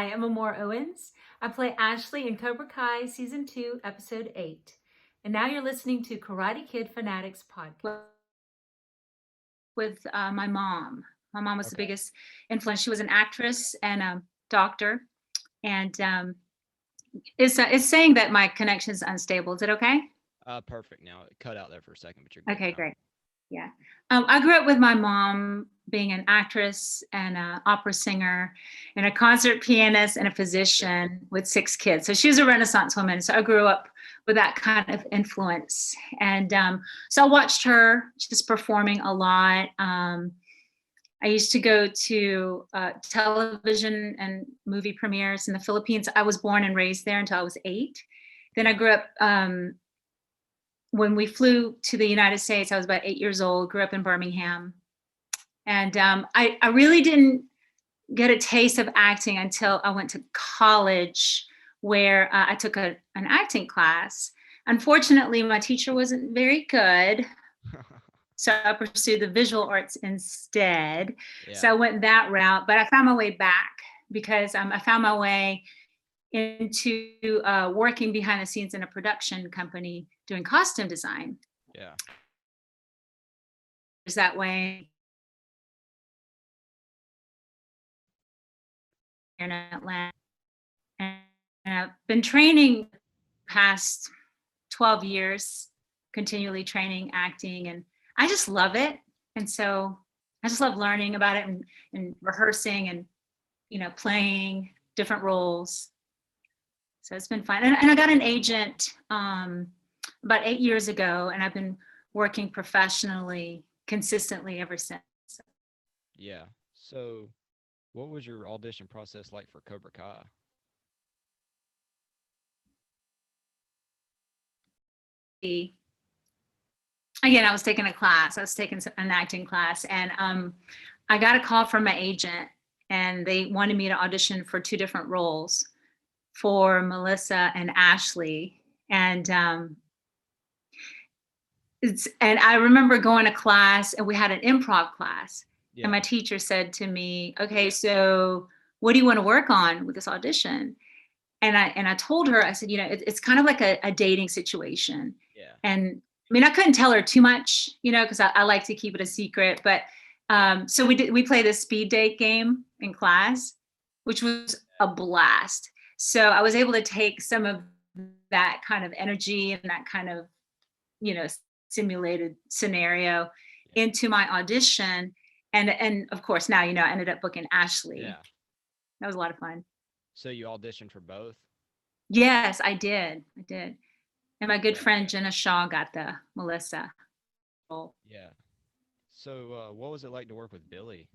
Hi, I'm Amor Owens. I play Ashley in Cobra Kai Season 2, Episode 8. And now you're listening to Karate Kid Fanatics Podcast. With my mom. My mom was the Okay. biggest influence. She was an actress and a doctor. And it's saying that my connection is unstable. Is it okay? Perfect. Now it cut out there for a second, but you're good Okay, now. great. Yeah. I grew up with my mom being an actress and an opera singer and a concert pianist and a physician with 6 kids. So she was a Renaissance woman. So I grew up with that kind of influence. And so I watched her just performing a lot. I used to go to television and movie premieres in the Philippines. I was born and raised there until I was 8. Then I grew up when we flew to the United States. I was about 8 years old, grew up in Birmingham. And I really didn't get a taste of acting until I went to college, where I took an acting class. Unfortunately, my teacher wasn't very good. So I pursued the visual arts instead. Yeah. So I went that route, but I found my way back because I found my way into working behind the scenes in a production company doing costume design. Yeah. Is that way in Atlanta. And I've been training past 12 years, continually training, acting, and I just love it. And so I just love learning about it and rehearsing and, playing different roles. So it's been fun. And I got an agent about 8 years ago, and I've been working professionally consistently ever since. Yeah. So, what was your audition process like for Cobra Kai? Again, I was taking a class. I was taking an acting class, and I got a call from my agent, and they wanted me to audition for 2 different roles for Melissa and Ashley. And I remember going to class, and we had an improv class, Yeah. and my teacher said to me, "Okay, so what do you want to work on with this audition?" And I told her, I said, it's kind of like a dating situation. Yeah. And I mean, I couldn't tell her too much, because I like to keep it a secret. But so we played a speed date game in class, which was a blast. So I was able to take some of that kind of energy and that kind of, simulated scenario into my audition. And of course, now, I ended up booking Ashley. Yeah. That was a lot of fun. So you auditioned for both? Yes, I did. And my good Yeah. friend Jenna Shaw got the Melissa role. Yeah. So, what was it like to work with Billy?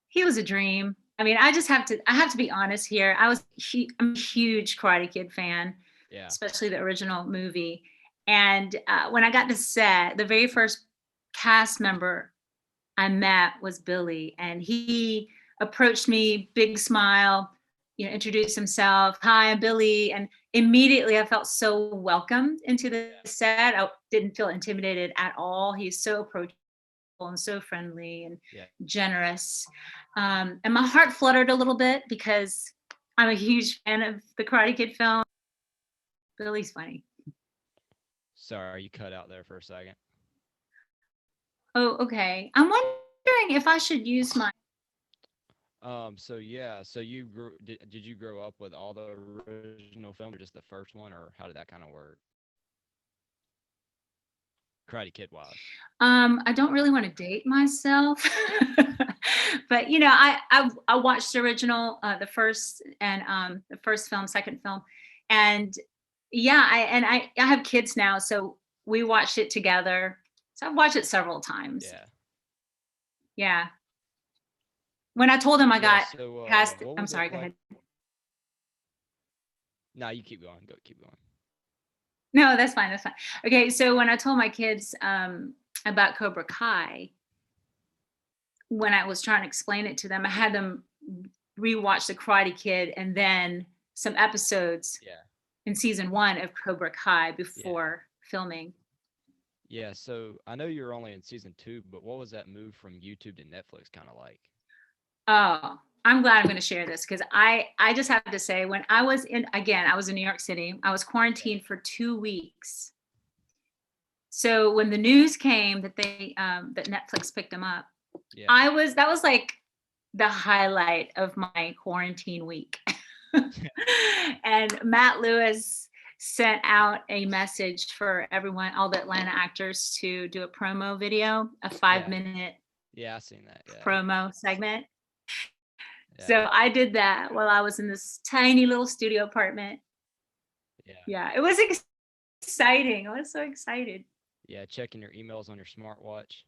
He was a dream. I mean, I have to be honest here. I'm a huge Karate Kid fan, Yeah. especially the original movie. And when I got to set, the very first cast member I met was Billy, and he approached me, big smile, introduced himself. "Hi, I'm Billy," and immediately I felt so welcomed into the set. I didn't feel intimidated at all. He's so approachable and so friendly and Yeah. generous. And my heart fluttered a little bit because I'm a huge fan of the Karate Kid film. Billy's funny. Sorry, you cut out there for a second. Oh, okay. I'm wondering if I should use my. So yeah, so did you grow up with all the original films or just the first one, or how did that kind of work? Karate Kid wise. I don't really want to date myself, but I watched the original, the first and the first film, second film, and yeah, I have kids now, so we watched it together. So I've watched it several times. Yeah. Yeah. When I told him I Yeah. got So, cast, what I'm was sorry, it go like? ahead. Nah, you keep going. Keep going. No, that's fine. That's fine. Okay, so when I told my kids about Cobra Kai, when I was trying to explain it to them, I had them rewatch The Karate Kid and then some episodes Yeah. in season 1 of Cobra Kai Yeah. before filming. Yeah. So I know you're only in season 2, but what was that move from YouTube to Netflix kind of like? Oh, I'm glad I'm going to share this because I just have to say, when I was in New York City. I was quarantined for 2 weeks. So when the news came that that Netflix picked them up, Yeah. that was like the highlight of my quarantine week. And Matt Lewis sent out a message for everyone, all the Atlanta actors, to do a promo video, a 5-minute Yeah, I seen that. Yeah. promo segment. Yeah. So I did that while I was in this tiny little studio apartment. Yeah. Yeah, it was exciting. I was so excited. Yeah, checking your emails on your smartwatch.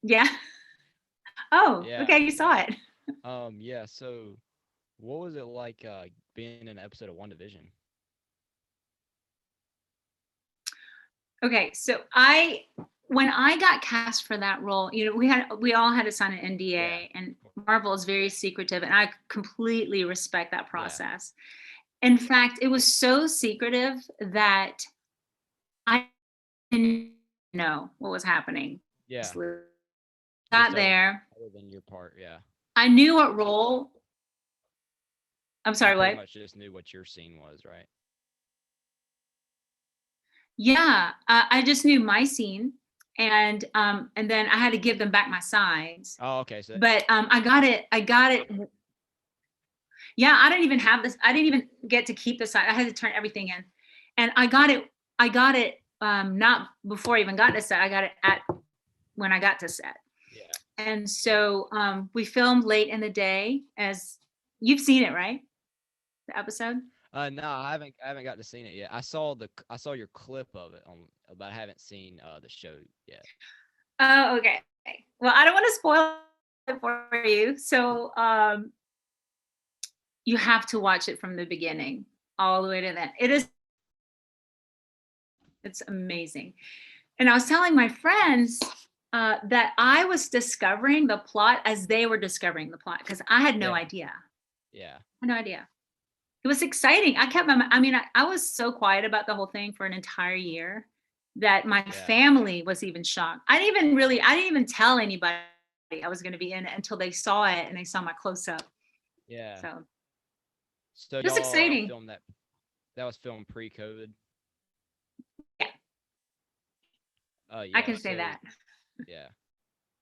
Yeah. Oh, Yeah. okay, you saw it. Yeah, so what was it like being in an episode of Wanda Vision? Okay, so when I got cast for that role, we all had to sign an NDA, and Marvel is very secretive, and I completely respect that process. In fact, it was so secretive that I didn't know what was happening. Yeah. Got there. Other than your part, yeah. I knew what role. I'm sorry, You pretty what? much just knew what your scene was, right? Yeah, I just knew my scene, and then I had to give them back my sides. Oh, okay. So, but I got it. Yeah, I didn't even have this. I didn't even get to keep the side. I had to turn everything in, and I got it. Not before I even got to set. I got it when I got to set. yeah. And so we filmed late in the day. As you've seen it, right? The episode. No, I haven't got to seen it yet. I saw your clip of it but I haven't seen the show yet. Oh, okay. Well, I don't want to spoil it for you, so you have to watch it from the beginning all the way to the end. It's amazing. And I was telling my friends that I was discovering the plot as they were discovering the plot, because I had no idea. Yeah. I had no idea. It was exciting. I was so quiet about the whole thing for an entire year that my family was even shocked. I didn't even tell anybody I was going to be in it until they saw it and they saw my close up. Yeah. So it was exciting. Filmed that was filmed pre-COVID. Yeah. Yeah. I can say that. Yeah.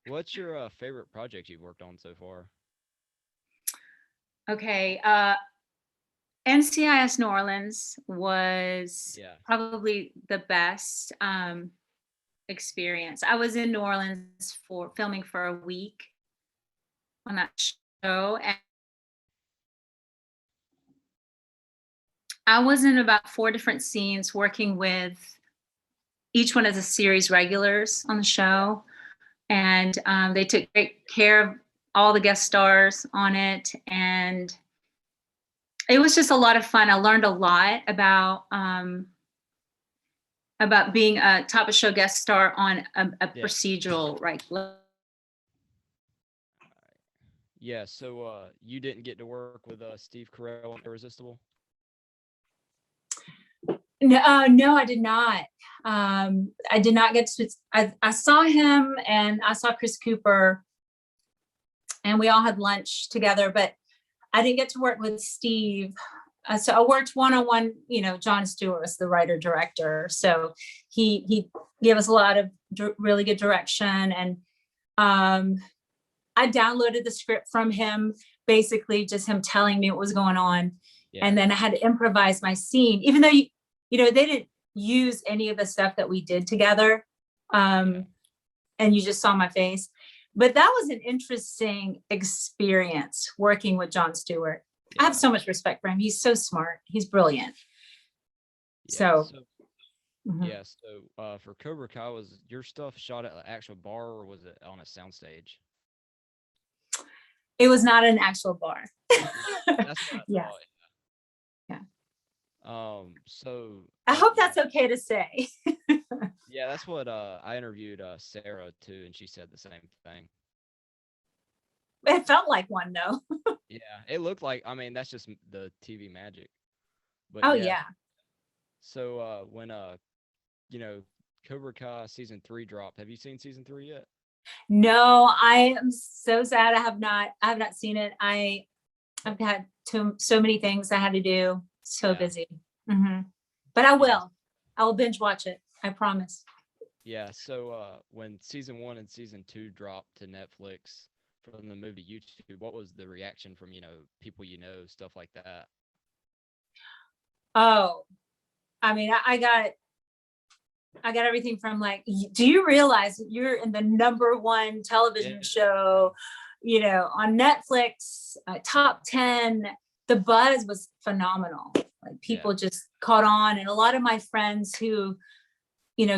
What's your favorite project you've worked on so far? Okay. NCIS New Orleans was probably the best experience. I was in New Orleans for filming for a week on that show, and I was in about 4 different scenes working with each one of the series regulars on the show, and they took great care of all the guest stars on it, and it was just a lot of fun. I learned a lot about being a top of show guest star on a procedural, right? Yeah. So you didn't get to work with Steve Carell on Irresistible? No, I did not. I did not get to. I saw him, and I saw Chris Cooper, and we all had lunch together, but I didn't get to work with Steve. So I worked one-on-one. Jon Stewart was the writer director, so he gave us a lot of really good direction, and I downloaded the script from him, basically just him telling me what was going on, and then I had to improvise my scene, even though they didn't use any of the stuff that we did together, and you just saw my face. But that was an interesting experience working with Jon Stewart. I have so much respect for him. He's so smart. He's brilliant. So for Cobra Kai, was your stuff shot at an actual bar, or was it on a soundstage? It was not an actual bar. That's what I thought. So I hope that's okay to say. Yeah, that's what I interviewed Sarah too, and she said the same thing. It felt like one, though. Yeah, it looked like. I mean, that's just the TV magic. But So when Cobra Kai season 3 dropped, have you seen season 3 yet? No, I am so sad. I have not seen it. I've had so many things I had to do. So Yeah. busy. But I will binge watch it. I promise. Yeah. So when season 1 and season 2 dropped to Netflix from the movie YouTube, what was the reaction from, people, stuff like that? Oh, I mean, I got everything from like, do you realize that you're in the #1 television show, on Netflix, top 10? The buzz was phenomenal. Like people just caught on. And a lot of my friends who,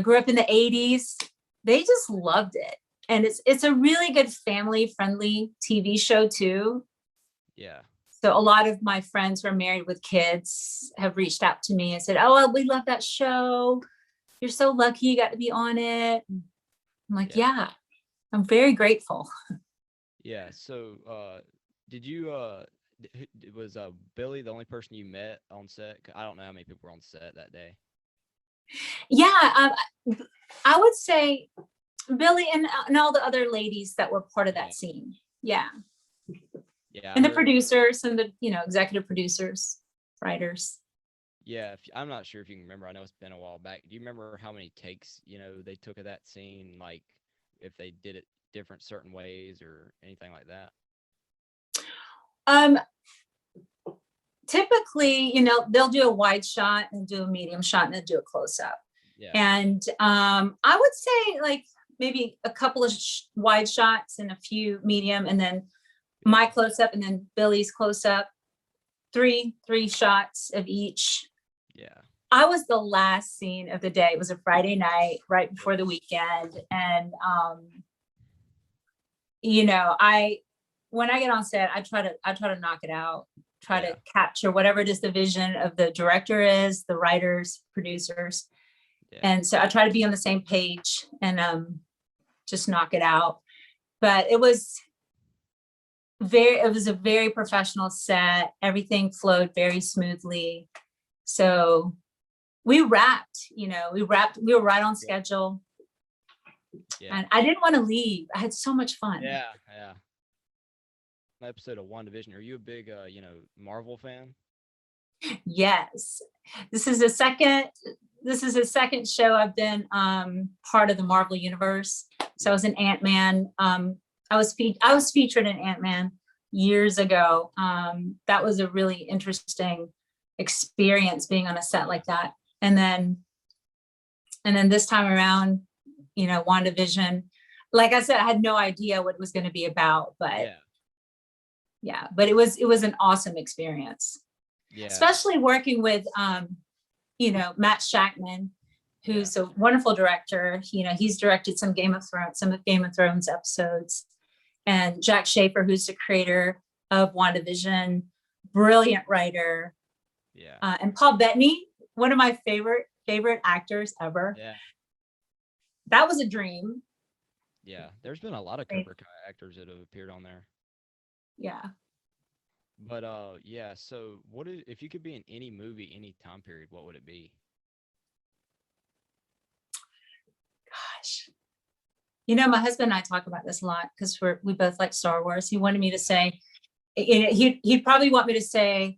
grew up in the 80s, they just loved it. And it's a really good family friendly TV show too. Yeah. So a lot of my friends who are married with kids have reached out to me and said, "Oh, we love that show. You're so lucky you got to be on it." I'm like, yeah, I'm very grateful. Yeah. So did you was Billy the only person you met on set? 'Cause I don't know how many people were on set that day. Yeah, I would say Billy and all the other ladies that were part of that scene. Yeah. Yeah. And the producers and the, executive producers, writers. Yeah, I'm not sure if you can remember. I know it's been a while back. Do you remember how many takes, they took of that scene? Like, if they did it different certain ways or anything like that? Typically, they'll do a wide shot and do a medium shot and then do a close up. Yeah. And I would say like maybe a couple of wide shots and a few medium, and then my close up, and then Billy's close up. Three shots of each. Yeah. I was the last scene of the day. It was a Friday night right before the weekend. And, when I get on set, I try to knock it out, try to capture whatever it is the vision of the director is, the writers, producers. Yeah. And so I try to be on the same page and just knock it out. But it was a very professional set. Everything flowed very smoothly. So we wrapped, we were right on schedule. Yeah. And I didn't want to leave. I had so much fun. Yeah. Episode of Wanda Vision. Are you a big, Marvel fan? Yes. This is the second show I've been part of the Marvel universe. So I was in Ant-Man. I was featured in Ant-Man years ago. That was a really interesting experience being on a set like that. And then this time around, Wanda Vision. Like I said, I had no idea what it was going to be about, but but it was an awesome experience. Yeah. Especially working with Matt Shackman, who's a wonderful director. He's directed some of Game of Thrones episodes. And Jack Schaefer, who's the creator of Wanda Vision, brilliant writer. Yeah. And Paul Bettany, one of my favorite actors ever. Yeah. That was a dream. Yeah. There's been a lot of Cobra Kai actors that have appeared on there. Yeah. But so if you could be in any movie, any time period, what would it be? Gosh. My husband and I talk about this a lot because we both like Star Wars. He wanted me to say, he'd probably want me to say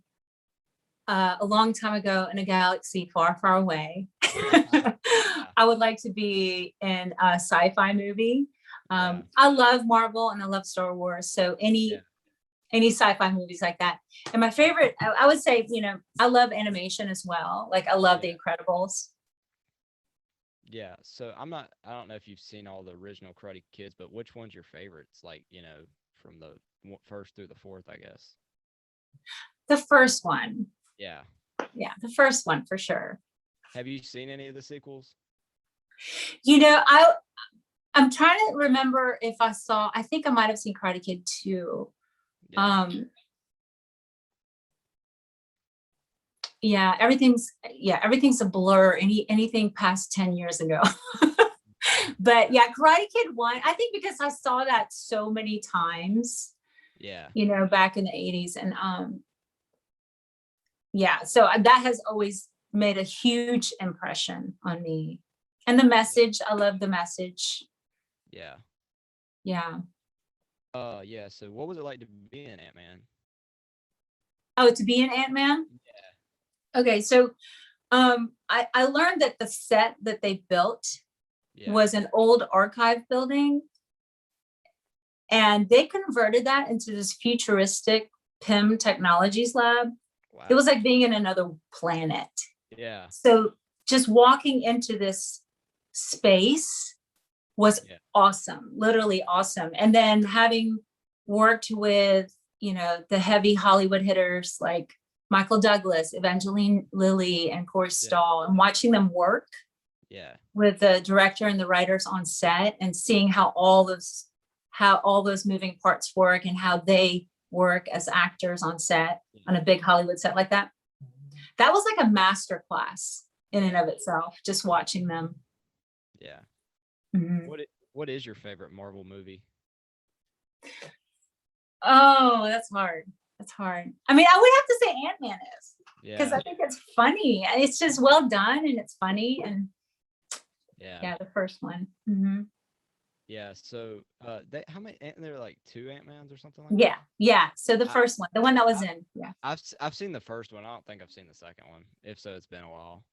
a long time ago in a galaxy far, far away. I would like to be in a sci-fi movie. I love Marvel and I love Star Wars. So any sci-fi movies like that. And my favorite, I would say, I love animation as well. Like I love The Incredibles. Yeah. So I don't know if you've seen all the original Karate Kids, but which one's your favorites? Like, from the first through the fourth, I guess. The first one. Yeah. Yeah. The first one for sure. Have you seen any of the sequels? I'm trying to remember if I think I might've seen Karate Kid 2. Everything's a blur. Anything past 10 years ago. But Karate Kid 1, I think because I saw that so many times. Yeah. Back in the 80s. And so that has always made a huge impression on me. And the message, I love the message. Yeah. Yeah. Yeah. So what was it like to be in Ant-Man? Oh, to be an Ant-Man? Okay, so I learned that the set that they built was an old archive building, and they converted that into this futuristic PIM technologies lab. Wow. It was like being in another planet. Yeah. So just walking into this space was awesome, literally awesome. And then having worked with, the heavy Hollywood hitters like Michael Douglas, Evangeline Lilly, and Corey Stoll, and watching them work with the director and the writers on set, and seeing how all those moving parts work and how they work as actors on set, on a big Hollywood set like that. That was like a master class in and of itself, just watching them. Yeah. Mm-hmm. What is your favorite Marvel movie? Oh, that's hard. That's hard. I mean, I would have to say Ant-Man is, because I think it's funny. It's just well done and it's funny, and the first one. Mm-hmm. Yeah. So how many? There are like 2 Ant-Mans or something like that. Yeah. So the first one, the one that was in. Yeah. I've seen the first one. I don't think I've seen the second one. If so, it's been a while.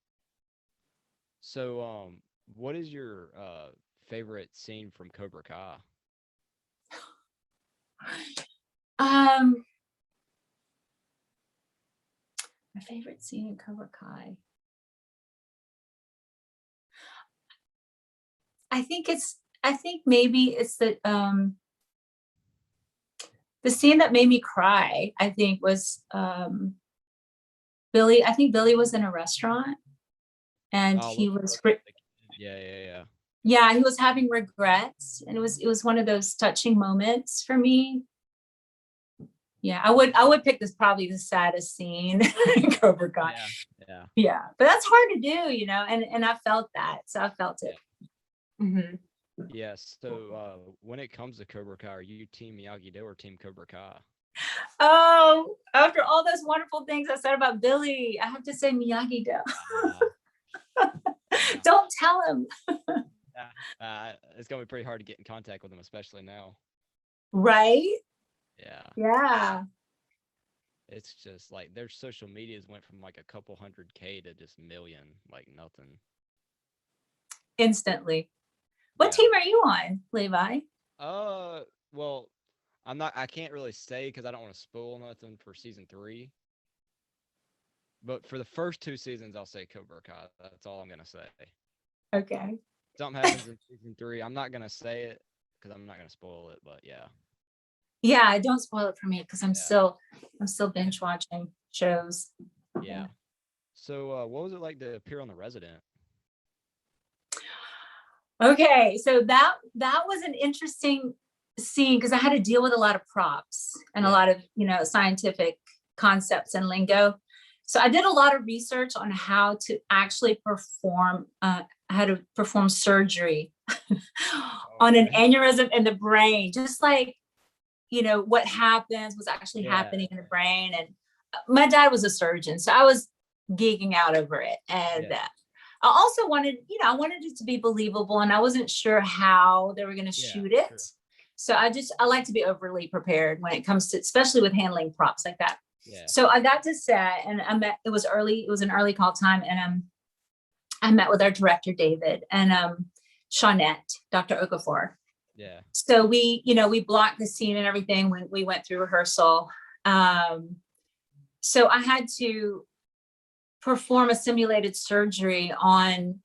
So what is your favorite scene from Cobra Kai? My favorite scene in Cobra Kai. I think maybe it's the scene that made me cry, I think, was Billy. I think Billy was in a restaurant, and he was he was having regrets, and it was one of those touching moments for me. Yeah, I would pick this, probably the saddest scene in Cobra Kai. Yeah, but that's hard to do, and I felt that, so I felt it. Mm-hmm. Yes. So when it comes to Cobra Kai, are you Team Miyagi-Do or Team Cobra Kai? Oh, after all those wonderful things I said about Billy, I have to say Miyagi-Do. Don't tell him. It's gonna be pretty hard to get in contact with him, especially now. Right? Yeah. It's just like their social medias went from like a couple 100K to just million, like nothing. Instantly. What team are you on, Levi? Well, I can't really say because I don't want to spoil nothing for season 3. But for the first 2 seasons, I'll say Cobra Kai. That's all I'm gonna say. Okay. Something happens in season 3. I'm not gonna say it because I'm not gonna spoil it, but yeah. Yeah, don't spoil it for me, because I'm still binge watching shows. Yeah. So what was it like to appear on The Resident? Okay, so that was an interesting scene, because I had to deal with a lot of props and a lot of scientific concepts and lingo. So I did a lot of research on how to actually perform surgery on an aneurysm in the brain, just like what happens was actually happening in the brain. And my dad was a surgeon, so I was geeking out over it, and I also wanted, I wanted it to be believable, and I wasn't sure how they were going to shoot it. Sure. So I like to be overly prepared when it comes to, especially with handling props like that. Yeah. So I got to set, and it was an early call time. And I met with our director, David, and Shawnette, Dr. Okafor. Yeah. So we blocked the scene and everything when we went through rehearsal. So I had to perform a simulated surgery on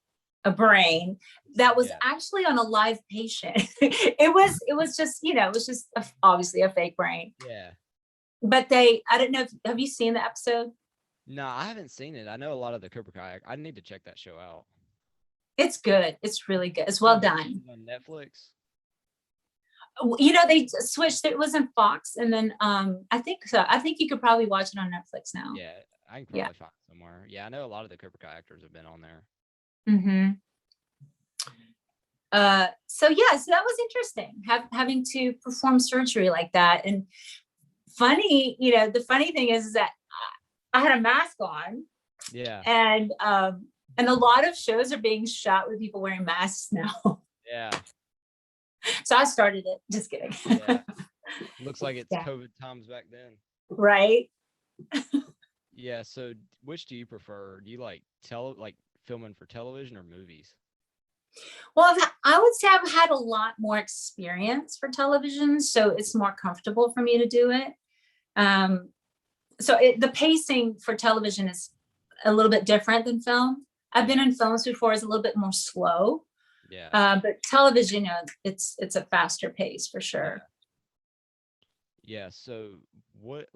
a brain that was actually on a live patient. it was just obviously a fake brain. Yeah. But I don't know, have you seen the episode? No, I haven't seen it. I know a lot of the Cobra Kai. I need to check that show out. It's good. It's really good. It's well done. On Netflix? They switched. It was in Fox, and then I think so. I think you could probably watch it on Netflix now. Yeah, I can probably find it somewhere. Yeah, I know a lot of the Cobra Kai actors have been on there. Mm-hmm. So that was interesting, having to perform surgery like that. And funny, the funny thing is that I had a mask on. Yeah. And a lot of shows are being shot with people wearing masks now. Yeah. So I started it. Just kidding. Yeah. Looks like it's Yeah. COVID times back then. Right. Yeah. So which do you prefer? Do you like filming for television or movies? Well, I would say I've had a lot more experience for television, so it's more comfortable for me to do it. So the pacing for television is a little bit different than film. I've been in films before; it's a little bit more slow. Yeah. But television, it's a faster pace for sure. Yeah. So what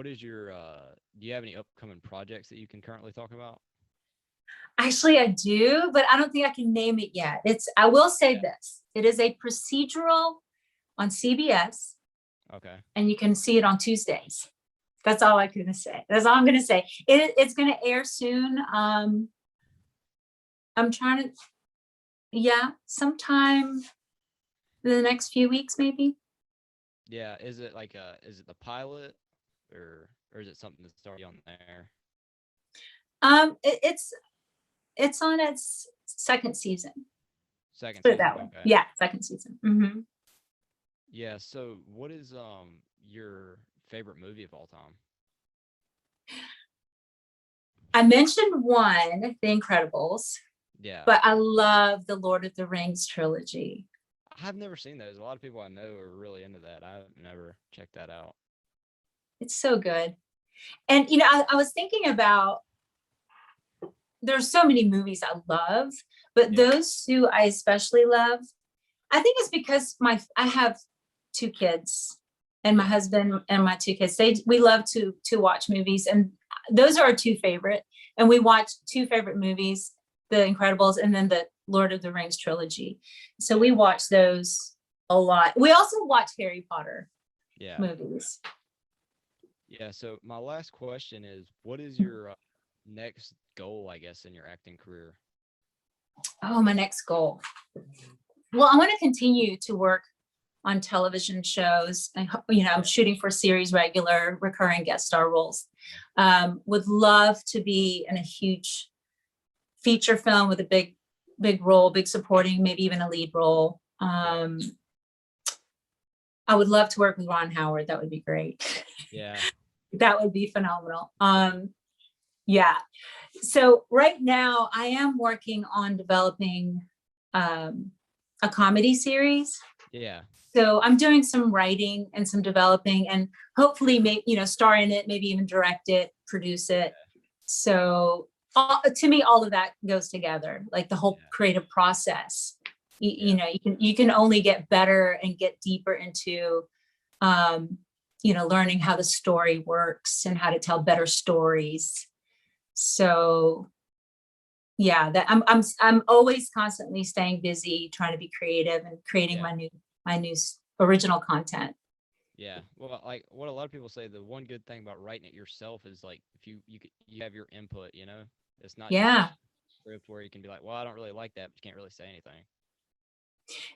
is your do you have any upcoming projects that you can currently talk about? Actually, I do, but I don't think I can name it yet. I will say this. It is a procedural on CBS, Okay. and you can see it on Tuesdays. That's all I'm going to say. That's all I'm going to say. It's going to air soon. I'm trying to, sometime in the next few weeks, maybe. Yeah. Is it is it the pilot or is it something that's already on there? It's on its second season. Second Put it season. that way. Okay. Yeah, second season. Mm-hmm. Yeah. So what is your favorite movie of all time? I mentioned one, The Incredibles, Yeah. but I love the Lord of the Rings trilogy. I've never seen those. A lot of people I know are really into that. I've never checked that out. It's so good. And, I was thinking about, there's so many movies I love, but those two I especially love. I think it's because I have two kids, and my husband and my two kids, we love to watch movies, and those are our two favorite. And we watch two favorite movies, The Incredibles and then the Lord of the Rings trilogy. So we watch those a lot. We also watch Harry Potter movies. Yeah. So my last question is, what is your next goal, I guess, in your acting career? Oh, my next goal. Well, I want to continue to work on television shows. And, I'm shooting for series regular, recurring guest star roles. Would love to be in a huge feature film with a big role, big supporting, maybe even a lead role. I would love to work with Ron Howard. That would be great. Yeah. That would be phenomenal. Yeah. So right now I am working on developing a comedy series. Yeah. So I'm doing some writing and some developing, and hopefully star in it, maybe even direct it, produce it. So to me, all of that goes together, like the whole creative process. You can only get better and get deeper into, learning how the story works and how to tell better stories. So that I'm always constantly staying busy, trying to be creative and creating my new original content. Yeah. Well, like what a lot of people say, the one good thing about writing it yourself is like if you have your input, it's not just a script where you can be like, well, I don't really like that, but you can't really say anything.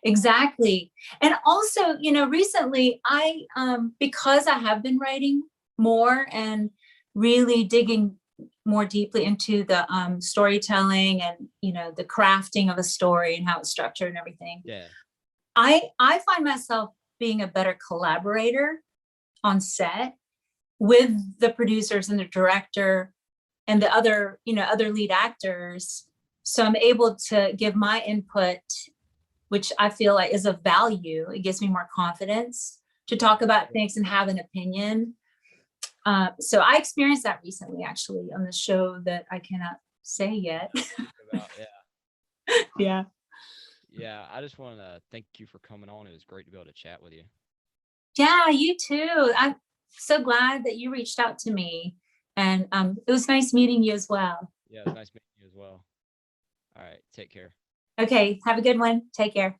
Exactly. And also, recently I because I have been writing more and really digging more deeply into the storytelling and the crafting of a story and how it's structured and everything. Yeah. I find myself being a better collaborator on set with the producers and the director and the other lead actors. So I'm able to give my input, which I feel like is of value. It gives me more confidence to talk about things and have an opinion. So I experienced that recently, actually, on the show that I cannot say yet. Yeah. Yeah, I just want to thank you for coming on. It was great to be able to chat with you. Yeah, you too. I'm so glad that you reached out to me. And it was nice meeting you as well. Yeah, it was nice meeting you as well. All right, take care. Okay, have a good one. Take care.